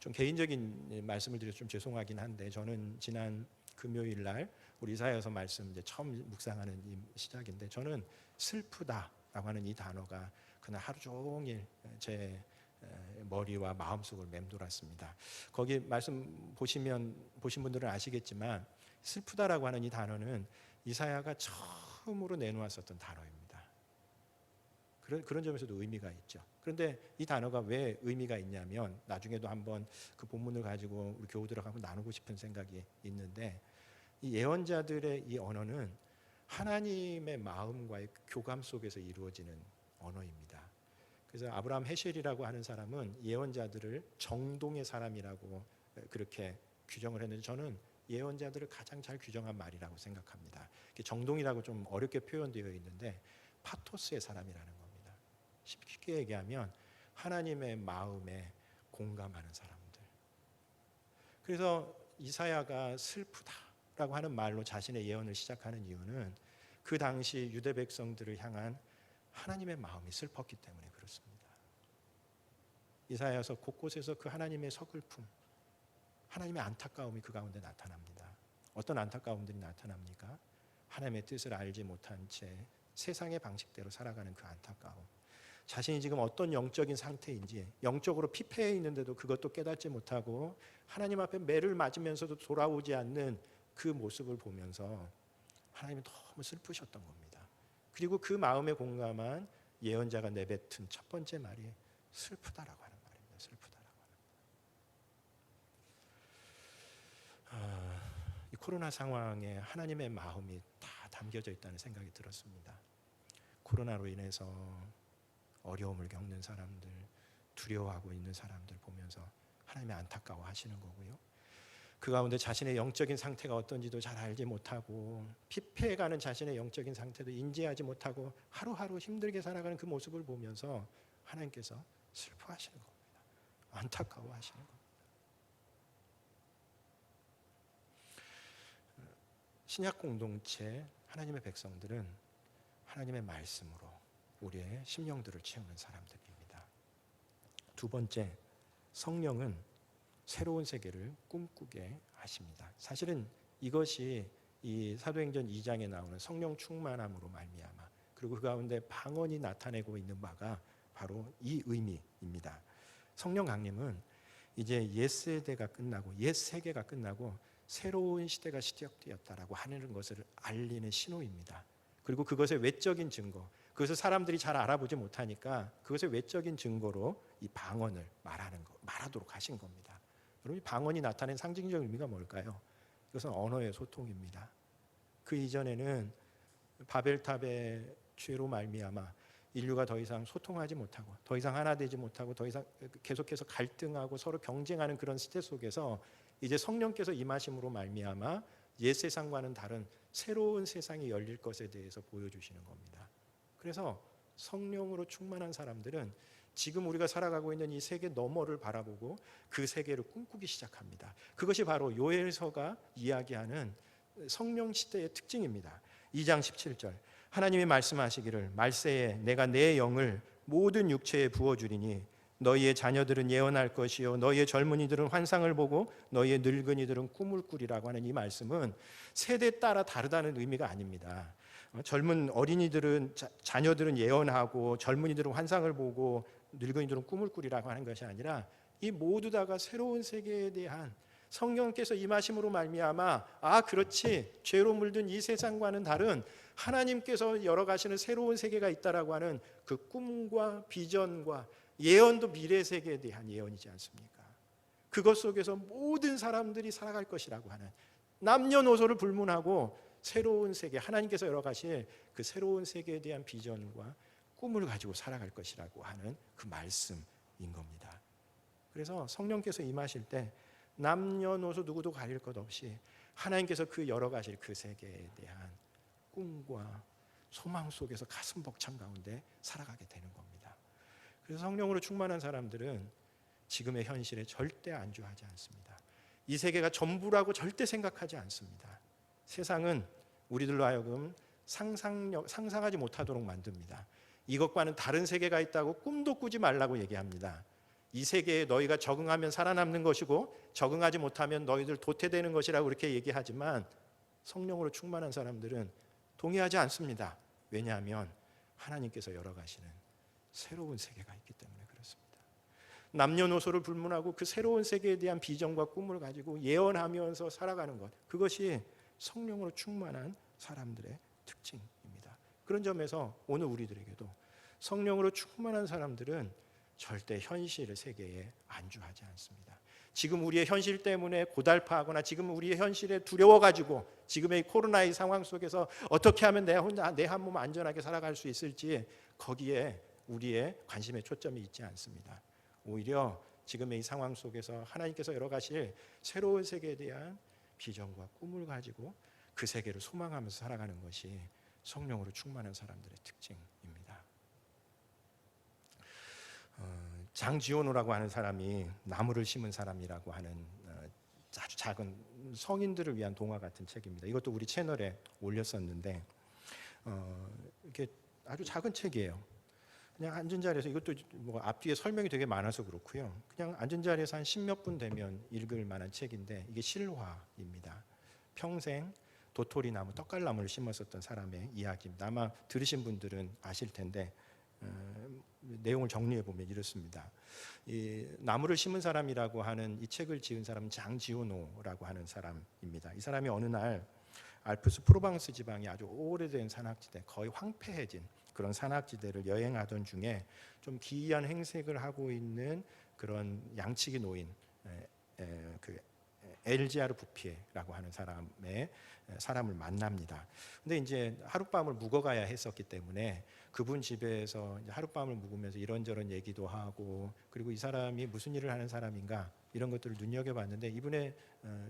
좀 개인적인 말씀을 드려서 좀 죄송하긴 한데, 저는 지난 금요일 날 우리 이사야서 말씀 이제 처음 묵상하는 이 시작인데, 저는 슬프다라고 하는 이 단어가 그날 하루 종일 제 머리와 마음속을 맴돌았습니다. 거기 말씀 보신 분들은 아시겠지만, 슬프다라고 하는 이 단어는 이사야가 처음으로 내놓았었던 단어입니다. 그런 점에서도 의미가 있죠. 그런데 이 단어가 왜 의미가 있냐면, 나중에도 한번 그 본문을 가지고 우리 교우들하고 한번 나누고 싶은 생각이 있는데, 이 예언자들의 이 언어는 하나님의 마음과의 교감 속에서 이루어지는 언어입니다. 그래서 아브라함 헤셸이라고 하는 사람은 예언자들을 정동의 사람이라고 그렇게 규정을 했는데, 저는 예언자들을 가장 잘 규정한 말이라고 생각합니다. 정동이라고 좀 어렵게 표현되어 있는데 파토스의 사람이라는 겁니다. 쉽게 얘기하면 하나님의 마음에 공감하는 사람들. 그래서 이사야가 슬프다라고 하는 말로 자신의 예언을 시작하는 이유는 그 당시 유대 백성들을 향한 하나님의 마음이 슬펐기 때문에 그렇습니다. 이사야서 곳곳에서 그 하나님의 서글픔, 하나님의 안타까움이 그 가운데 나타납니다. 어떤 안타까움들이 나타납니까? 하나님의 뜻을 알지 못한 채 세상의 방식대로 살아가는 그 안타까움. 자신이 지금 어떤 영적인 상태인지, 영적으로 피폐해 있는데도 그것도 깨닫지 못하고 하나님 앞에 매를 맞으면서도 돌아오지 않는 그 모습을 보면서 하나님이 너무 슬프셨던 겁니다. 그리고 그 마음에 공감한 예언자가 내뱉은 첫 번째 말이 슬프다라고 하는 말입니다. 슬프다라고 하는. 이 코로나 상황에 하나님의 마음이 다 담겨져 있다는 생각이 들었습니다. 코로나로 인해서 어려움을 겪는 사람들, 두려워하고 있는 사람들 보면서 하나님이 안타까워하시는 거고요. 그 가운데 자신의 영적인 상태가 어떤지도 잘 알지 못하고 피폐해가는 자신의 영적인 상태도 인지하지 못하고 하루하루 힘들게 살아가는 그 모습을 보면서 하나님께서 슬퍼하시는 겁니다. 안타까워하시는 겁니다. 신약 공동체 하나님의 백성들은 하나님의 말씀으로 우리의 심령들을 채우는 사람들입니다. 두 번째, 성령은 새로운 세계를 꿈꾸게 하십니다. 사실은 이것이 이 사도행전 2장에 나오는 성령 충만함으로 말미암아 그리고 그 가운데 방언이 나타내고 있는 바가 바로 이 의미입니다. 성령 강림은 이제 옛 세대가 끝나고 옛 세계가 끝나고 새로운 시대가 시작되었다라고 하는 것을 알리는 신호입니다. 그리고 그것의 외적인 증거, 그것을 사람들이 잘 알아보지 못하니까 그것의 외적인 증거로 이 방언을 말하도록 하신 겁니다. 여러분, 방언이 나타낸 상징적 의미가 뭘까요? 이것은 언어의 소통입니다. 그 이전에는 바벨탑의 죄로 말미암아 인류가 더 이상 소통하지 못하고 더 이상 하나 되지 못하고 더 이상 계속해서 갈등하고 서로 경쟁하는 그런 시대 속에서 이제 성령께서 임하심으로 말미암아 옛 세상과는 다른 새로운 세상이 열릴 것에 대해서 보여주시는 겁니다. 그래서 성령으로 충만한 사람들은 지금 우리가 살아가고 있는 이 세계 너머를 바라보고 그 세계를 꿈꾸기 시작합니다. 그것이 바로 요엘서가 이야기하는 성령 시대의 특징입니다. 2장 17절 하나님이 말씀하시기를 말세에 내가 내 영을 모든 육체에 부어주리니 너희의 자녀들은 예언할 것이요 너희의 젊은이들은 환상을 보고 너희의 늙은이들은 꿈을 꾸리라고 하는 이 말씀은 세대에 따라 다르다는 의미가 아닙니다. 젊은 어린이들은 자녀들은 예언하고 젊은이들은 환상을 보고 늙은이들은 꿈을 꾸리라고 하는 것이 아니라 이 모두 다가 새로운 세계에 대한 성령께서 임하심으로 말미암아 그렇지 죄로 물든 이 세상과는 다른 하나님께서 열어가시는 새로운 세계가 있다라고 하는 그 꿈과 비전과 예언도 미래 세계에 대한 예언이지 않습니까? 그것 속에서 모든 사람들이 살아갈 것이라고 하는 남녀노소를 불문하고 새로운 세계, 하나님께서 열어가실 그 새로운 세계에 대한 비전과 꿈을 가지고 살아갈 것이라고 하는 그 말씀인 겁니다. 그래서 성령께서 임하실 때 남녀노소 누구도 가릴 것 없이 하나님께서 그 열어가실 그 세계에 대한 꿈과 소망 속에서 가슴 벅찬 가운데 살아가게 되는 겁니다. 그래서 성령으로 충만한 사람들은 지금의 현실에 절대 안주하지 않습니다. 이 세계가 전부라고 절대 생각하지 않습니다. 세상은 우리들로 하여금 상상하지 못하도록 만듭니다. 이것과는 다른 세계가 있다고 꿈도 꾸지 말라고 얘기합니다. 이 세계에 너희가 적응하면 살아남는 것이고 적응하지 못하면 너희들 도태되는 것이라고 그렇게 얘기하지만 성령으로 충만한 사람들은 동의하지 않습니다. 왜냐하면 하나님께서 열어가시는 새로운 세계가 있기 때문에 그렇습니다. 남녀노소를 불문하고 그 새로운 세계에 대한 비전과 꿈을 가지고 예언하면서 살아가는 것, 그것이 성령으로 충만한 사람들의 특징입니다. 그런 점에서 오늘 우리들에게도 성령으로 충만한 사람들은 절대 현실의 세계에 안주하지 않습니다. 지금 우리의 현실 때문에 고달파하거나 지금 우리의 현실에 두려워가지고 지금의 코로나의 상황 속에서 어떻게 하면 내 한 몸 안전하게 살아갈 수 있을지 거기에 우리의 관심의 초점이 있지 않습니다. 오히려 지금의 이 상황 속에서 하나님께서 열어가실 새로운 세계에 대한 비전과 꿈을 가지고 그 세계를 소망하면서 살아가는 것이 성령으로 충만한 사람들의 특징입니다. 장지호노라고 하는 사람이 나무를 심은 사람이라고 하는 아주 작은 성인들을 위한 동화 같은 책입니다. 이것도 우리 채널에 올렸었는데 이렇게 아주 작은 책이에요. 그냥 앉은 자리에서 이것도 뭐 앞뒤에 설명이 되게 많아서 그렇고요. 그냥 앉은 자리에서 한 10몇 분 되면 읽을 만한 책인데 이게 실화입니다. 평생 도토리나무, 떡갈나무를 심었었던 사람의 이야기입니다. 아마 들으신 분들은 아실 텐데 내용을 정리해 보면 이렇습니다. 이 나무를 심은 사람이라고 하는 이 책을 지은 사람은 장지오노라고 하는 사람입니다. 이 사람이 어느 날 알프스 프로방스 지방이 아주 오래된 산악지대, 거의 황폐해진 그런 산악지대를 여행하던 중에 좀 기이한 행색을 하고 있는 그런 양치기 노인, 그 엘지아르 부피에라고 하는 사람을 만납니다. 근데 이제 하룻밤을 묵어가야 했었기 때문에 그분 집에서 이제 하룻밤을 묵으면서 이런저런 얘기도 하고, 그리고 이 사람이 무슨 일을 하는 사람인가 이런 것들을 눈여겨봤는데 이분의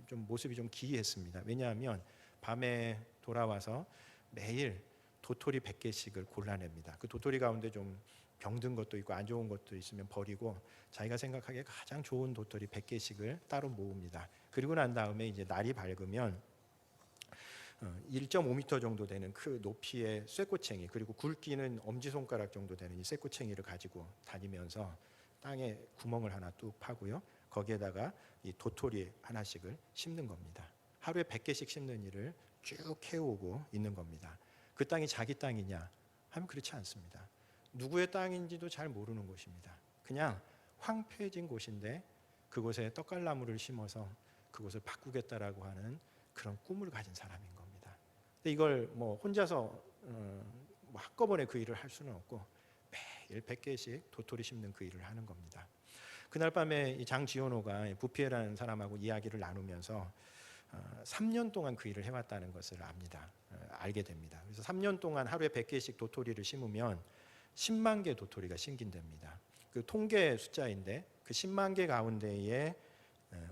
좀 모습이 좀 기이했습니다. 왜냐하면 밤에 돌아와서 매일 도토리 100개씩을 골라냅니다. 그 도토리 가운데 좀 병든 것도 있고 안 좋은 것도 있으면 버리고 자기가 생각하기에 가장 좋은 도토리 100개씩을 따로 모읍니다. 그리고 난 다음에 이제 날이 밝으면 1.5m 정도 되는 그 높이의 쇠꼬챙이, 그리고 굵기는 엄지손가락 정도 되는 이 쇠꼬챙이를 가지고 다니면서 땅에 구멍을 하나 뚝 파고요, 거기에다가 이 도토리 하나씩을 심는 겁니다. 하루에 100개씩 심는 일을 쭉 해오고 있는 겁니다. 그 땅이 자기 땅이냐 하면 그렇지 않습니다. 누구의 땅인지도 잘 모르는 곳입니다. 그냥 황폐해진 곳인데 그곳에 떡갈나무를 심어서 그곳을 바꾸겠다라고 하는 그런 꿈을 가진 사람인 겁니다. 근데 이걸 뭐 혼자서 한꺼번에 그 일을 할 수는 없고 매일 100개씩 도토리 심는 그 일을 하는 겁니다. 그날 밤에 이 장지오노가 부피에라는 사람하고 이야기를 나누면서 3년 동안 그 일을 해왔다는 것을 알게 됩니다. 그래서 3년 동안 하루에 100개씩 도토리를 심으면 10만 개 도토리가 심긴답니다. 그 통계 숫자인데 그 10만 개 가운데에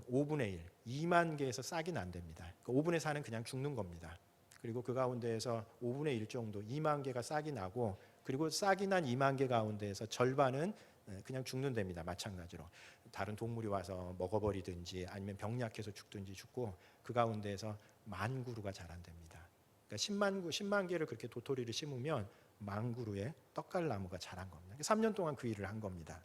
5분의 1, 2만 개에서 싹이 난답니다. 그 5분의 4는 그냥 죽는 겁니다. 그리고 그 가운데에서 5분의 1 정도, 2만 개가 싹이 나고, 그리고 싹이 난 2만 개 가운데에서 절반은 그냥 죽는답니다. 마찬가지로 다른 동물이 와서 먹어버리든지 아니면 병약해서 죽든지 죽고, 그 가운데에서 10,000그루가 자란답니다. 그러니까 10만 개를 그렇게 도토리를 심으면 10,000그루의 떡갈나무가 자란 겁니다. 3년 동안 그 일을 한 겁니다.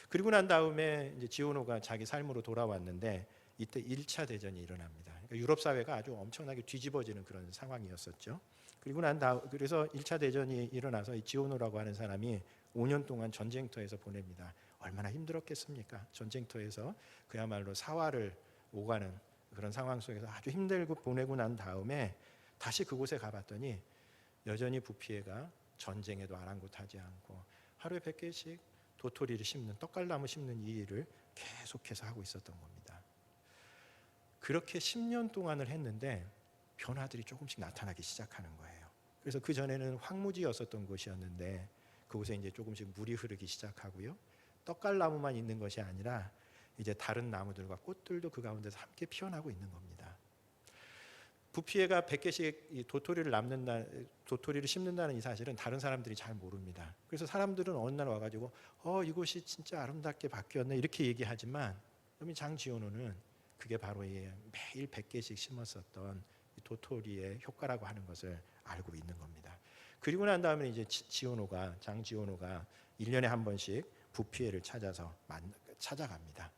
그리고 난 다음에 이제 지오노가 자기 삶으로 돌아왔는데 이때 1차 대전이 일어납니다. 그러니까 유럽 사회가 아주 엄청나게 뒤집어지는 그런 상황이었었죠. 그래서 1차 대전이 일어나서 이 지오노라고 하는 사람이 5년 동안 전쟁터에서 보냅니다. 얼마나 힘들었겠습니까? 전쟁터에서 그야말로 사활을 오가는 그런 상황 속에서 아주 힘들고 보내고 난 다음에 다시 그곳에 가봤더니 여전히 부피에가 전쟁에도 아랑곳하지 않고 하루에 100개씩 도토리를 심는, 떡갈나무 심는 이 일을 계속해서 하고 있었던 겁니다. 그렇게 10년 동안을 했는데 변화들이 조금씩 나타나기 시작하는 거예요. 그래서 그 전에는 황무지였었던 곳이었는데 그곳에 이제 조금씩 물이 흐르기 시작하고요, 떡갈나무만 있는 것이 아니라 이제 다른 나무들과 꽃들도 그 가운데서 함께 피어나고 있는 겁니다. 부피에가 100개씩 도토리를 심는다는 이 사실은 다른 사람들이 잘 모릅니다. 그래서 사람들은 어느 날 와가지고 이곳이 진짜 아름답게 바뀌었네 이렇게 얘기하지만, 여기 장지오노는 그게 바로 매일 100개씩 심었었던 도토리의 효과라고 하는 것을 알고 있는 겁니다. 그리고 난 다음에 이제 장지오노가 1년에 한 번씩 부피에를 찾아갑니다.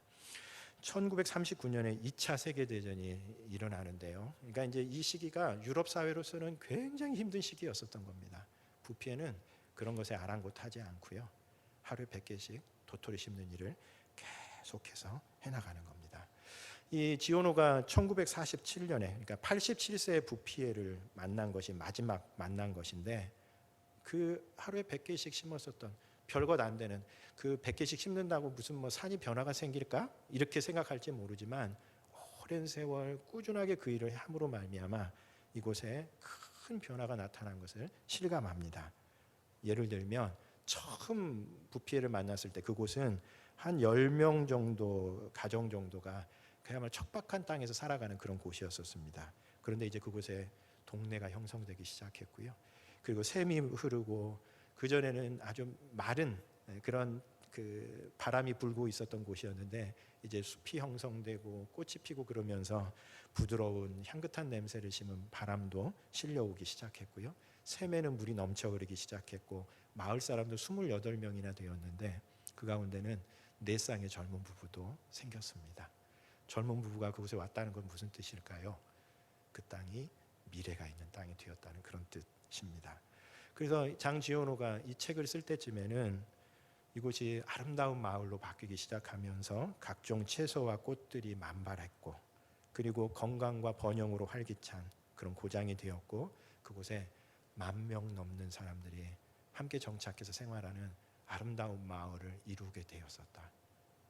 1939년에 2차 세계대전이 일어나는데요. 그러니까 이제 이 시기가 유럽 사회로서는 굉장히 힘든 시기였었던 겁니다. 부피에는 그런 것에 아랑곳하지 않고요, 하루에 100개씩 도토리 심는 일을 계속해서 해나가는 겁니다. 이 지오노가 1947년에, 그러니까 87세의 부피에를 만난 것이 마지막 만난 것인데, 그 하루에 100개씩 심었었던 별것 안 되는 그 100개씩 심는다고 무슨 뭐 산이 변화가 생길까? 이렇게 생각할지 모르지만 오랜 세월 꾸준하게 그 일을 함으로 말미암아 이곳에 큰 변화가 나타난 것을 실감합니다. 예를 들면 처음 부피에를 만났을 때 그곳은 한 10명 정도 가정 정도가 그야말로 척박한 땅에서 살아가는 그런 곳이었었습니다. 그런데 이제 그곳에 동네가 형성되기 시작했고요. 그리고 샘이 흐르고, 그전에는 아주 마른 그런 그 바람이 불고 있었던 곳이었는데 이제 숲이 형성되고 꽃이 피고 그러면서 부드러운 향긋한 냄새를 심은 바람도 실려오기 시작했고요. 샘에는 물이 넘쳐 흐르기 시작했고, 마을 사람도 28명이나 되었는데 그 가운데는 4쌍의 젊은 부부도 생겼습니다. 젊은 부부가 그곳에 왔다는 건 무슨 뜻일까요? 그 땅이 미래가 있는 땅이 되었다는 그런 뜻입니다. 그래서 장지원호가 이 책을 쓸 때쯤에는 이곳이 아름다운 마을로 바뀌기 시작하면서 각종 채소와 꽃들이 만발했고, 그리고 건강과 번영으로 활기찬 그런 고장이 되었고, 그곳에 10,000명 넘는 사람들이 함께 정착해서 생활하는 아름다운 마을을 이루게 되었었다.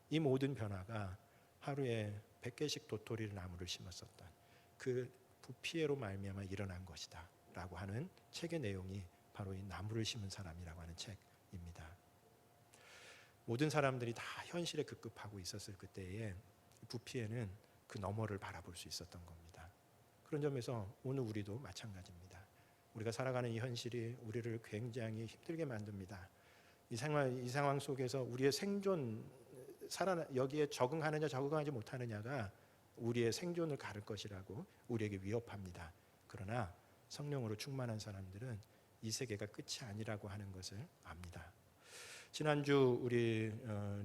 이 모든 변화가 하루에 100개씩 도토리 나무를 심었었던 그 부피해로 말미암아 일어난 것이다 라고 하는 책의 내용이 바로 이 나무를 심은 사람이라고 하는 책입니다. 모든 사람들이 다 현실에 급급하고 있었을 그때에 부피해는 그 너머를 바라볼 수 있었던 겁니다. 그런 점에서 오늘 우리도 마찬가지입니다. 우리가 살아가는 이 현실이 우리를 굉장히 힘들게 만듭니다. 이 상황 속에서 우리의 생존, 여기에 적응하느냐 적응하지 못하느냐가 우리의 생존을 가를 것이라고 우리에게 위협합니다. 그러나 성령으로 충만한 사람들은 이 세계가 끝이 아니라고 하는 것을 압니다. 지난주 우리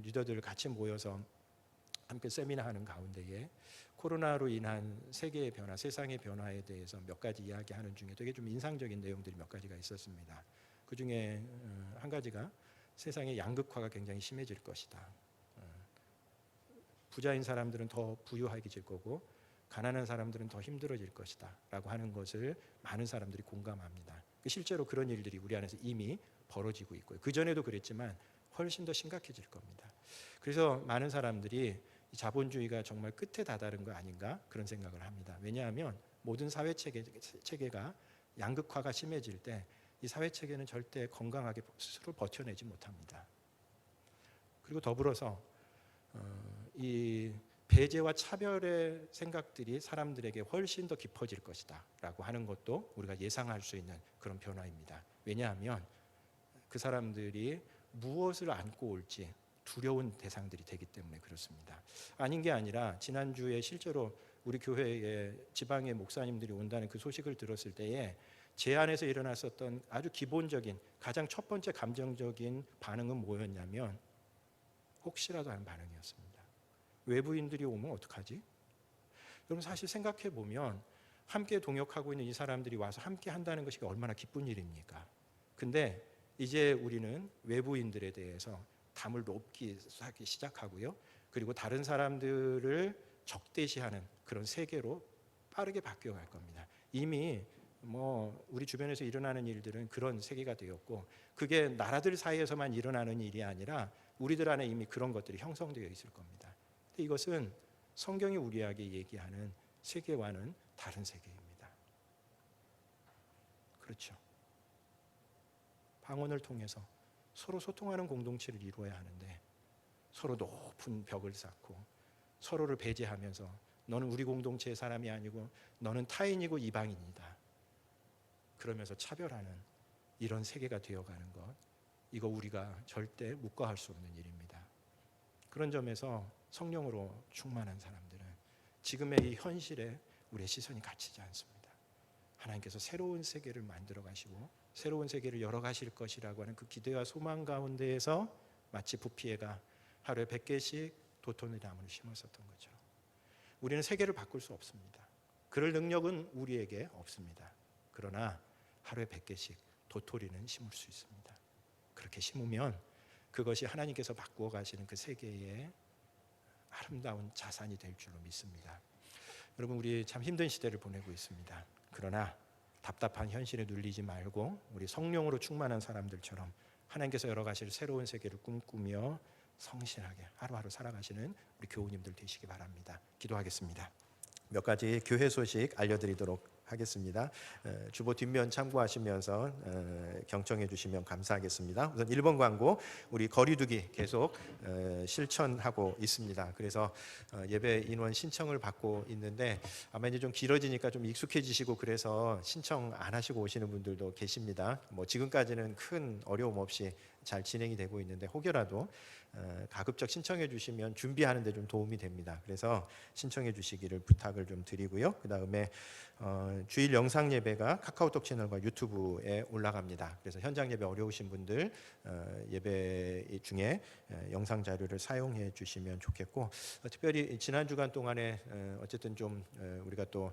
리더들 같이 모여서 함께 세미나하는 가운데에 코로나로 인한 세계의 변화, 세상의 변화에 대해서 몇 가지 이야기하는 중에 되게 좀 인상적인 내용들이 몇 가지가 있었습니다. 그 중에 한 가지가 세상의 양극화가 굉장히 심해질 것이다. 부자인 사람들은 더 부유해질 거고 가난한 사람들은 더 힘들어질 것이다 라고 하는 것을 많은 사람들이 공감합니다. 실제로 그런 일들이 우리 안에서 이미 벌어지고 있고요. 그전에도 그랬지만 훨씬 더 심각해질 겁니다. 그래서 많은 사람들이 자본주의가 정말 끝에 다다른 거 아닌가 그런 생각을 합니다. 왜냐하면 모든 사회 체계가 양극화가 심해질 때 이 사회 체계는 절대 건강하게 스스로 버텨내지 못합니다. 그리고 더불어서 이 배제와 차별의 생각들이 사람들에게 훨씬 더 깊어질 것이다 라고 하는 것도 우리가 예상할 수 있는 그런 변화입니다. 왜냐하면 그 사람들이 무엇을 안고 올지 두려운 대상들이 되기 때문에 그렇습니다. 아닌 게 아니라 지난주에 실제로 우리 교회에 지방의 목사님들이 온다는 그 소식을 들었을 때에 제 안에서 일어났었던 아주 기본적인 가장 첫 번째 감정적인 반응은 뭐였냐면 혹시라도 하는 반응이었습니다. 외부인들이 오면 어떡하지? 여러분 사실 생각해 보면 함께 동역하고 있는 이 사람들이 와서 함께 한다는 것이 얼마나 기쁜 일입니까? 근데 이제 우리는 외부인들에 대해서 담을 높이 하기 시작하고요. 그리고 다른 사람들을 적대시하는 그런 세계로 빠르게 바뀌어갈 겁니다. 이미 우리 주변에서 일어나는 일들은 그런 세계가 되었고 그게 나라들 사이에서만 일어나는 일이 아니라 우리들 안에 이미 그런 것들이 형성되어 있을 겁니다. 근데 이것은 성경이 우리에게 얘기하는 세계와는 다른 세계입니다. 그렇죠. 방언을 통해서 서로 소통하는 공동체를 이루어야 하는데 서로 높은 벽을 쌓고 서로를 배제하면서 너는 우리 공동체의 사람이 아니고 너는 타인이고 이방인이다. 그러면서 차별하는 이런 세계가 되어가는 것, 이거 우리가 절대 묵과할 수 없는 일입니다. 그런 점에서 성령으로 충만한 사람들은 지금의 이 현실에 우리의 시선이 갇히지 않습니다. 하나님께서 새로운 세계를 만들어 가시고 새로운 세계를 열어 가실 것이라고 하는 그 기대와 소망 가운데에서 마치 부피해가 하루에 100개씩 도토리 나무를 심었었던 것처럼 우리는 세계를 바꿀 수 없습니다. 그럴 능력은 우리에게 없습니다. 그러나 하루에 100개씩 도토리는 심을 수 있습니다. 그렇게 심으면 그것이 하나님께서 바꾸어 가시는 그 세계의 아름다운 자산이 될 줄로 믿습니다. 여러분 우리 참 힘든 시대를 보내고 있습니다. 그러나 답답한 현실에 눌리지 말고 우리 성령으로 충만한 사람들처럼 하나님께서 열어가실 새로운 세계를 꿈꾸며 성실하게 하루하루 살아가시는 우리 교우님들 되시기 바랍니다. 기도하겠습니다. 몇 가지 교회 소식 알려드리도록 하겠습니다. 주보 뒷면 참고하시면서 경청해 주시면 감사하겠습니다. 우선 1번 광고 우리 거리두기 계속 실천하고 있습니다. 그래서 예배 인원 신청을 받고 있는데 아마 이제 좀 길어지니까 좀 익숙해지시고 그래서 신청 안 하시고 오시는 분들도 계십니다. 지금까지는 큰 어려움 없이 잘 진행이 되고 있는데 혹여라도 가급적 신청해 주시면 준비하는 데 좀 도움이 됩니다. 그래서 신청해 주시기를 부탁을 좀 드리고요. 그다음에 주일 영상 예배가 카카오톡 채널과 유튜브에 올라갑니다. 그래서 현장 예배 어려우신 분들 예배 중에 영상 자료를 사용해 주시면 좋겠고 특별히 지난 주간 동안에 어쨌든 좀 우리가 또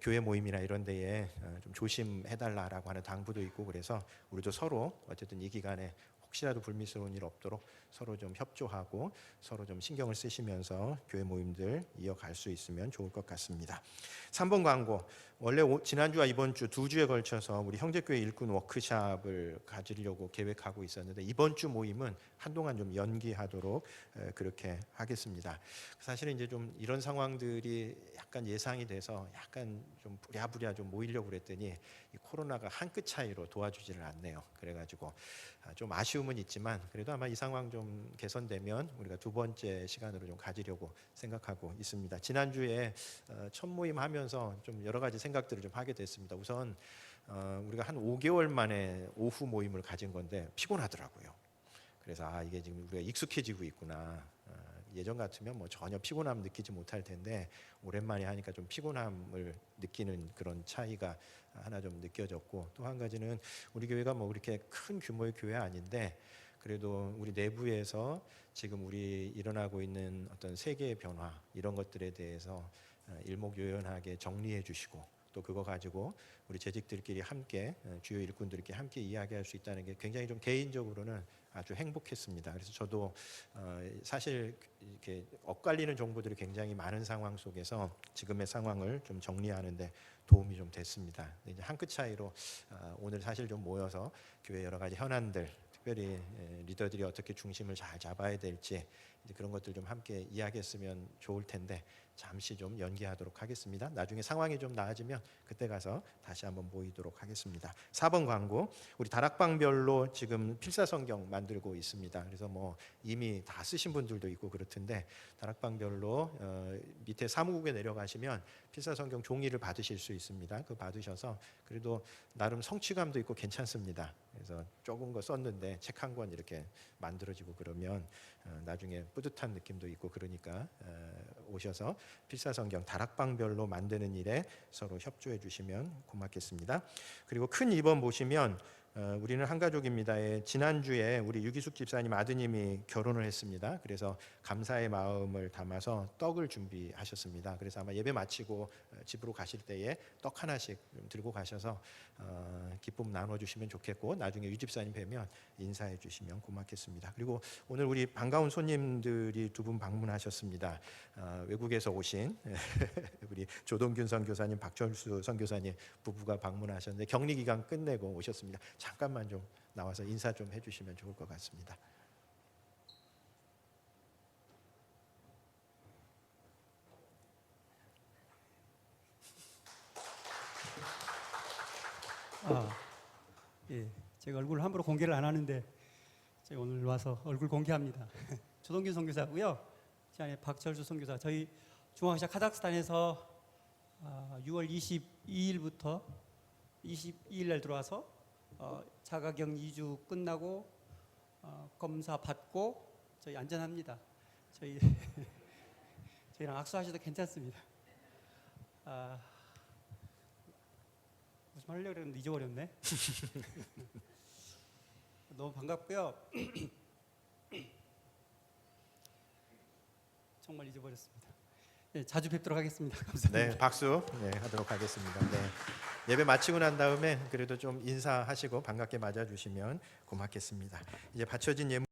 교회 모임이나 이런 데에 좀 조심해달라라고 하는 당부도 있고, 그래서 우리도 서로 어쨌든 이 기간에 혹시라도 불미스러운 일 없도록 서로 좀 협조하고 서로 좀 신경을 쓰시면서 교회 모임들 이어갈 수 있으면 좋을 것 같습니다. 3번 광고. 원래 지난주와 이번 주 2주에 걸쳐서 우리 형제교회 일꾼 워크숍을 가지려고 계획하고 있었는데, 이번 주 모임은 한동안 좀 연기하도록 그렇게 하겠습니다. 사실은 이제 좀 이런 상황들이 약간 예상이 돼서 약간 좀 부랴부랴 좀 모이려고 그랬더니 이 코로나가 한 끗 차이로 도와주지를 않네요. 그래가지고 좀 아쉬움은 있지만 그래도 아마 이 상황 좀 개선되면 우리가 두 번째 시간으로 좀 가지려고 생각하고 있습니다. 지난주에 첫 모임 하면서 좀 여러 가지 생각들을 좀 하게 됐습니다. 우선 우리가 한 5개월 만에 오후 모임을 가진 건데 피곤하더라고요. 그래서 이게 지금 우리가 익숙해지고 있구나. 예전 같으면 뭐 전혀 피곤함 느끼지 못할 텐데 오랜만에 하니까 좀 피곤함을 느끼는 그런 차이가 하나 좀 느껴졌고, 또 한 가지는 우리 교회가 뭐 그렇게 큰 규모의 교회 아닌데 그래도 우리 내부에서 지금 우리 일어나고 있는 어떤 세계의 변화 이런 것들에 대해서 일목요연하게 정리해 주시고, 또 그거 가지고 우리 재직들끼리 함께 주요 일꾼들끼리 함께 이야기할 수 있다는 게 굉장히 좀 개인적으로는 아주 행복했습니다. 그래서 저도 사실 이렇게 엇갈리는 정보들이 굉장히 많은 상황 속에서 지금의 상황을 좀 정리하는데 도움이 좀 됐습니다. 이제 한 끗 차이로 오늘 사실 좀 모여서 교회 여러 가지 현안들, 특별히 리더들이 어떻게 중심을 잘 잡아야 될지 이제 그런 것들 좀 함께 이야기했으면 좋을 텐데 잠시 좀 연기하도록 하겠습니다. 나중에 상황이 좀 나아지면 그때 가서 다시 한번 모이도록 하겠습니다. 4번 광고. 우리 다락방별로 지금 필사성경 만들고 있습니다. 그래서 뭐 이미 다 쓰신 분들도 있고 그렇던데 다락방별로 밑에 사무국에 내려가시면 필사성경 종이를 받으실 수 있습니다. 그거 받으셔서 그래도 나름 성취감도 있고 괜찮습니다. 그래서 적은 거 썼는데 책 한 권 이렇게 만들어지고 그러면 나중에 뿌듯한 느낌도 있고 그러니까 오셔서 필사성경 다락방별로 만드는 일에 서로 협조해 주시면 고맙겠습니다. 그리고 큰 2번 보시면 우리는 한 가족입니다에 지난주에 우리 유기숙 집사님 아드님이 결혼을 했습니다. 그래서 감사의 마음을 담아서 떡을 준비하셨습니다. 그래서 아마 예배 마치고 집으로 가실 때에 떡 하나씩 들고 가셔서 기쁨 나눠주시면 좋겠고, 나중에 유 집사님 뵈면 인사해 주시면 고맙겠습니다. 그리고 오늘 우리 반가운 손님들이 두 분 방문하셨습니다. 외국에서 오신 우리 조동균 선교사님, 박철수 선교사님 부부가 방문하셨는데 격리 기간 끝내고 오셨습니다. 잠깐만 좀 나와서 인사 좀 해주시면 좋을 것 같습니다. 예, 제가 얼굴 함부로 공개를 안 하는데 제가 오늘 와서 얼굴 공개합니다. 조동균 선교사고요. 제 안에 박철수 선교사. 저희 중앙아시아 카자흐스탄에서 6월 22일부터 22일 날 들어와서 자가격 2주 끝나고 검사 받고 저희 안전합니다. 저희랑 악수하셔도 괜찮습니다. 무슨 하려고 그랬는데 잊어버렸네. 너무 반갑고요. 정말 잊어버렸습니다. 네, 자주 뵙도록 하겠습니다. 감사합니다. 네, 박수 하도록 하겠습니다. 네. 예배 마치고 난 다음에 그래도 좀 인사하시고 반갑게 맞아주시면 고맙겠습니다. 이제 바쳐진 예물